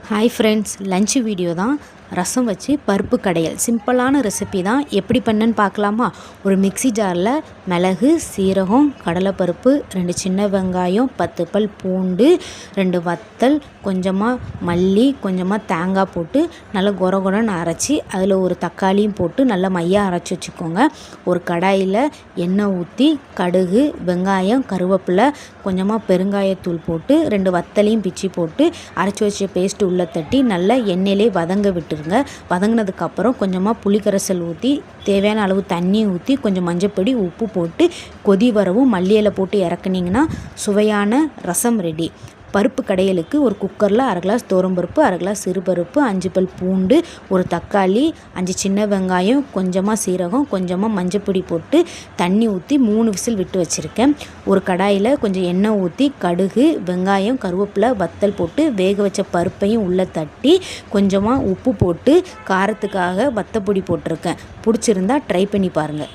Hi friends, lunch video தான். ரசம் வச்சு பருப்பு கடையல் சிம்பிளான ரெசிபி தான். எப்படி பண்ணேன்னு பார்க்கலாமா? ஒரு மிக்ஸி ஜாரில் மிளகு, சீரகம், கடலைப்பருப்பு, 2 சின்ன வெங்காயம், 10 பல் பூண்டு, 2 வத்தல், கொஞ்சமாக மல்லி, கொஞ்சமாக தேங்காய் போட்டு நல்லா கொரன்னு அரைச்சி அதில் ஒரு தக்காளியும் போட்டு நல்லா மையாக அரைச்சி வச்சுக்கோங்க. ஒரு கடாயில் எண்ணெய் ஊற்றி கடுகு, வெங்காயம், கருவேப்பிலை, கொஞ்சமாக பெருங்காயத்தூள் போட்டு 2 வத்தலையும் பிச்சு போட்டு அரைச்சி வச்ச பேஸ்ட்டு உள்ளே தட்டி நல்லா எண்ணெயிலே வதங்க விட்டுருங்க. வதங்கினதுக்கப்புறம் கொஞ்சமாக புளிக்கரைசல் ஊற்றி தேவையான அளவு தண்ணி ஊற்றி கொஞ்சம் மஞ்சப்பொடி, உப்பு போட்டு கொதி வரவும் மல்லி இலை போட்டு இறக்குனிங்கன்னா சுவையான ரசம் ரெடி. பருப்பு கடையலுக்கு ஒரு குக்கரில் 1/2 கிளாஸ் துவரம்பருப்பு, 1/2 கிளாஸ் சிறுபருப்பு, 5 பல் பூண்டு, ஒரு தக்காளி, 5 சின்ன வெங்காயம், கொஞ்சமாக சீரகம், கொஞ்சமாக மஞ்சப்பொடி போட்டு தண்ணி ஊற்றி 3 விசில் விட்டு வச்சுருக்கேன். ஒரு கடாயில் கொஞ்சம் எண்ணெய் ஊற்றி கடுகு, வெங்காயம், கருவேப்பிலை, வத்தல் போட்டு வேக வச்ச பருப்பையும் உள்ளே தட்டி கொஞ்சமாக உப்பு போட்டு காரத்துக்காக வத்தப்பொடி போட்டிருக்கேன். பிடிச்சிருந்தா ட்ரை பண்ணி பாருங்கள்.